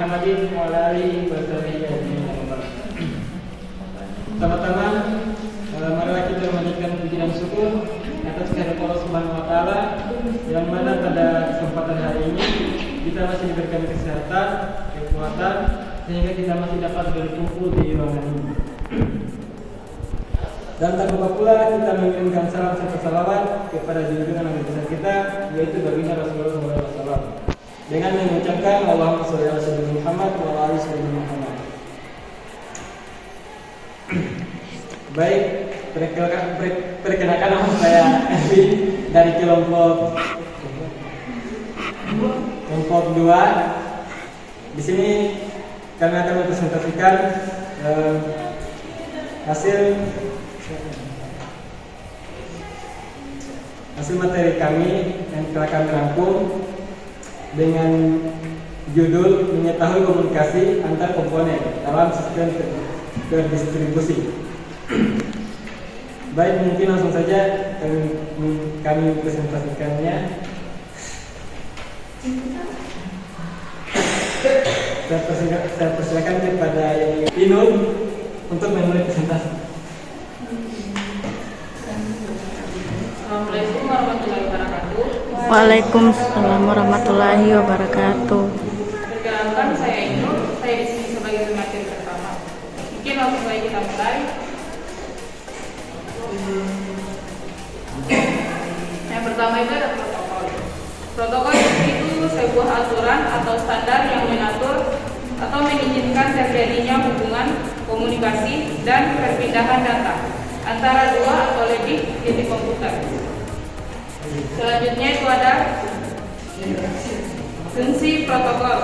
Muhammadin wa ala alihi wa sahbihi ajma'in. Pertama-tama, marilah kita memanjatkan puji dan syukur atas kehadirat Allah Subhanahu wa taala yang mana pada kesempatan hari ini kita masih diberikan kesehatan, kekuatan sehingga kita masih dapat berkumpul di ruangan ini. Dan tak lupa pula kita mengirimkan salam serta salawat kepada junjungan Nabi besar kita, yaitu baginda Rasulullah SAW, dengan mengucapkan Allahumma sholli ala sayyidina Muhammad wa ala ali sayyidina Muhammad. Baik, perkenalkan nama saya Erwin dari kelompok 2. Di sini kami akan mempresentasikan hasil materi kami yang telah kami rangkum dengan judul mengetahui komunikasi antar komponen dalam sistem terdistribusi. Baik, mungkin langsung saja kami presentasikannya. Saya persilakan kepada Inul untuk memulai presentasi. Assalamualaikum warahmatullahi wabarakatuh. Waalaikumsalam warahmatullahi wabarakatuh. Perkenalkan, saya Inul. Saya di sini sebagai pemateri pertama. Mungkin langsung saja kita mulai. Yang pertama itu ada protokol. Protokol itu sebuah aturan atau standar yang mengatur atau mengizinkan terjadinya hubungan, komunikasi, dan perpindahan data antara dua atau lebih unit komputer. Selanjutnya itu ada fungsi protokol.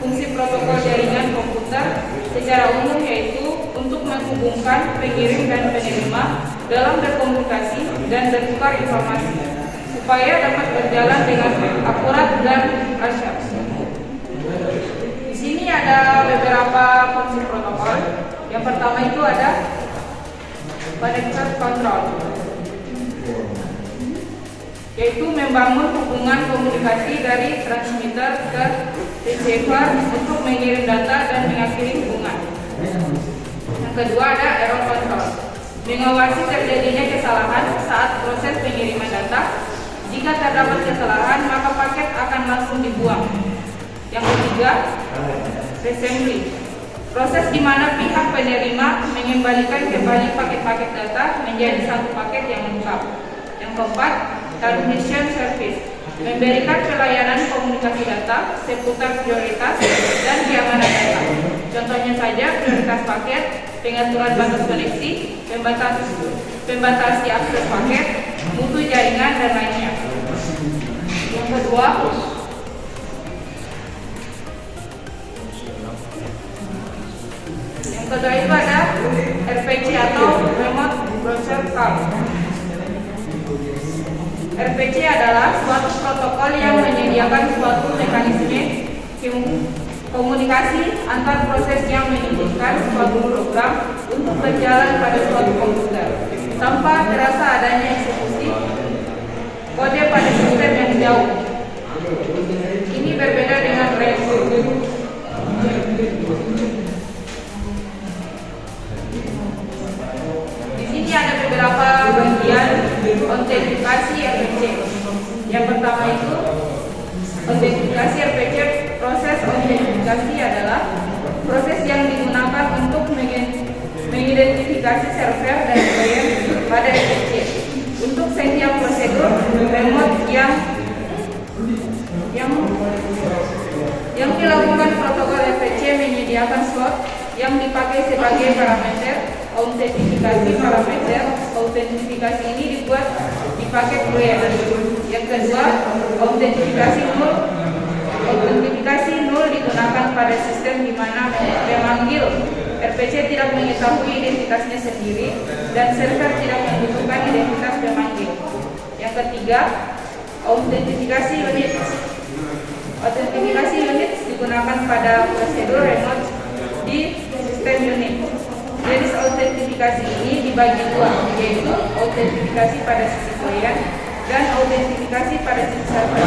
Fungsi protokol jaringan komputer secara umum yaitu untuk menghubungkan pengirim dan penerima dalam berkomunikasi dan bertukar informasi supaya dapat berjalan dengan akurat dan asyik. Di sini ada beberapa fungsi protokol. Yang pertama itu ada connector control, yaitu membangun hubungan komunikasi dari transmitter ke receiver untuk mengirim data dan mengakhiri hubungan. Yang kedua ada error control, mengawasi terjadinya kesalahan saat proses pengiriman data. Jika terdapat kesalahan, maka paket akan langsung dibuang. Yang ketiga, reassembly, proses di mana pihak penerima mengembalikan kembali paket-paket data menjadi satu paket yang lengkap. Yang keempat, transmission service, memberikan pelayanan komunikasi data seputar prioritas dan keamanan data. Contohnya saja prioritas paket, pengaturan batas koneksi, pembatasi akses paket, mutu jaringan, dan lainnya. Yang kedua, itu ada RPC atau Remote Processor Call. RPC adalah suatu protokol yang menyediakan suatu mekanisme komunikasi antar proses yang mengizinkan suatu program untuk berjalan pada suatu komputer tanpa terasa adanya eksekusi kode pada sistem yang jauh. Ini berbeda dengan REST. Ada beberapa bagian autentifikasi RPC. Yang pertama itu autentifikasi RPC. Proses autentifikasi adalah proses yang digunakan untuk mengidentifikasi server dan klien pada RPC. Untuk setiap prosedur remote yang dilakukan, protokol RPC menyediakan slot yang dipakai sebagai parameter autentifikasi. Parameter autentifikasi ini dipakai klien. Yang kedua, autentifikasi nol digunakan pada sistem di mana memanggil RPC tidak mengetahui identitasnya sendiri dan server tidak membutuhkan identitas pemanggil. Yang ketiga, autentifikasi unit. Autentifikasi unit digunakan pada prosedur remote di sistem unit. Jenis autentifikasi ini dibagi dua, yaitu autentifikasi pada sisi klien dan autentifikasi pada sisi server.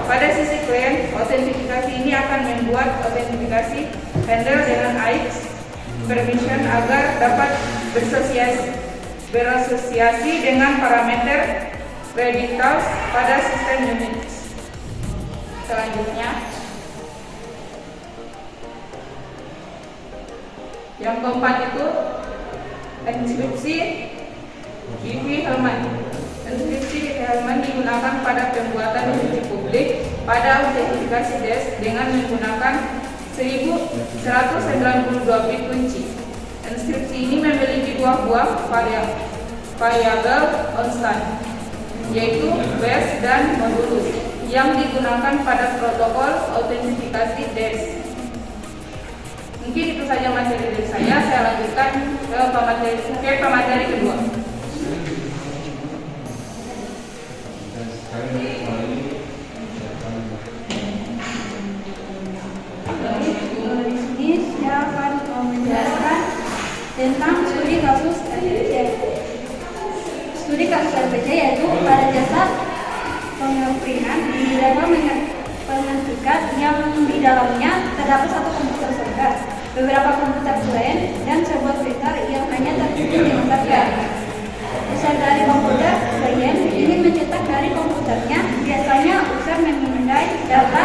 Pada sisi klien, autentifikasi ini akan membuat autentifikasi handle dengan AX permission agar dapat berasosiasi dengan parameter credentials pada sistem Unix. Selanjutnya, yang keempat itu enkripsi Diffie-Hellman. Enkripsi Diffie-Hellman digunakan pada pembuatan kunci publik pada autentifikasi DES dengan menggunakan 1192 bit kunci. Enkripsi ini memiliki dua buah variabel konstan, yaitu base dan modulus, yang digunakan pada protokol autentifikasi DES. Mungkin itu saja materi dari saya lanjutkan ke pemateri kedua. Di sini saya akan menjelaskan tentang studi kasus RPC. Studi kasus RPC yaitu pada jasa pengembangan di dalam sertifikat yang di dalamnya terdapat satu komputer server, beberapa komputer klien, dan sebuah printer yang hanya terhubung dengan server. User dari komputer klien ingin mencetak dari komputernya, biasanya user memindai data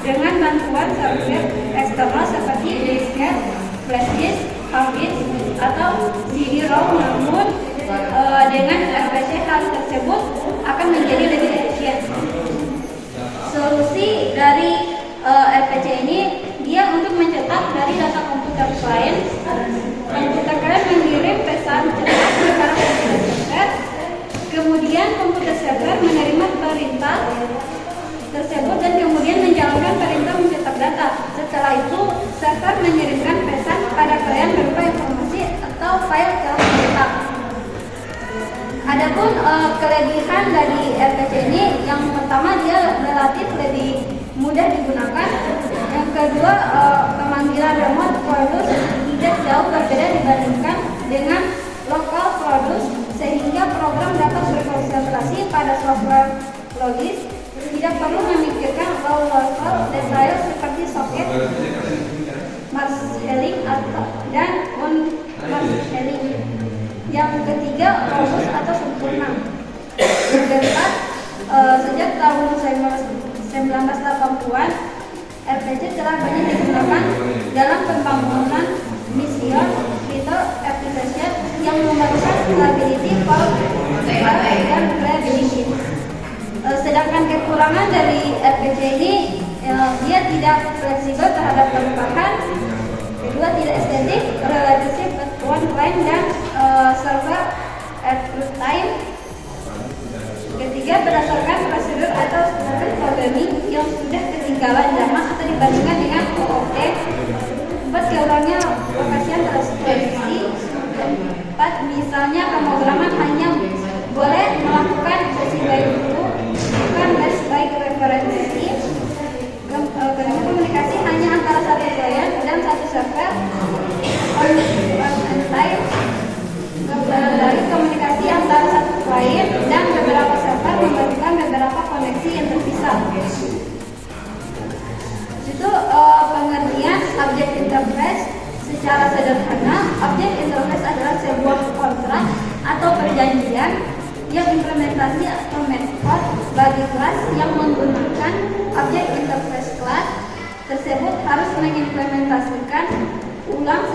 dengan bantuan server eksternal seperti disket, flash disk, hard disk, atau CD-ROM. Namun dengan RPC hal tersebut akan menjadi lebih efisien. Solusi dari RPC ini dia untuk mencetak dari data komputer klien. Komputer klien mengirim pesan cetak ke arah komputer server. Kemudian komputer server menerima perintah tersebut dan kemudian menjalankan perintah mencetak data. Setelah itu server mengirimkan pesan pada klien berupa informasi atau file yang dicetak. Adapun kelebihan dari RPC ini, yang pertama dia relatif lebih mudah digunakan. Yang kedua, pemanggilan remote produce tidak jauh berbeda dibandingkan dengan local produce, sehingga program dapat berkonsentrasi pada software logis, tidak perlu memikirkan low level detail seperti soket, marshalling dan on-marshalling. Yang ketiga, robust atau sempurna. Yang keempat, sejak tahun 1980-an, RPC telah banyak digunakan dalam pembangunan mission critical application yang memerlukan stability, performance, dan reliability. Sedangkan kekurangan dari RPC ini, dia tidak fleksibel terhadap perubahan. Kedua, tidak estetik, relatif one client dan server at time. Ketiga, berdasarkan prosedur atau standar programming yang sudah ketinggalan zaman atau dibandingkan dengan OOP. Empat, keurangnya lokasi transparansi. Empat, misalnya pemrograman hanya boleh melakukan best by itu, bukan best by referensi. Kelima, komunikasi hanya antara satu klien dan satu server. Dari komunikasi antara satu klien dan beberapa server membutuhkan beberapa koneksi yang terpisah. Itu pengertian objek interface. Secara sederhana, objek interface adalah sebuah kontrak atau perjanjian yang implementasi atau metode bagi kelas yang menggunakan objek interface kelas tersebut harus mengimplementasikan ulang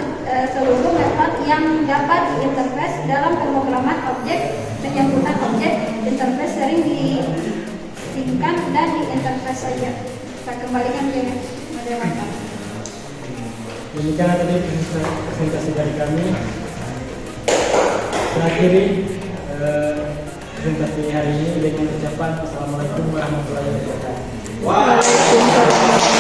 seluruh metode yang dapat diinterface dalam pemrograman objek. Penyebutan objek interface sering disingkat dan diinterface saja. Kita kembalikan ke moderator. Demikian tadi presentasi dari kami. Terakhiri presentasi hari ini dengan ucapan Assalamualaikum warahmatullahi wabarakatuh. Waalaikumsalam.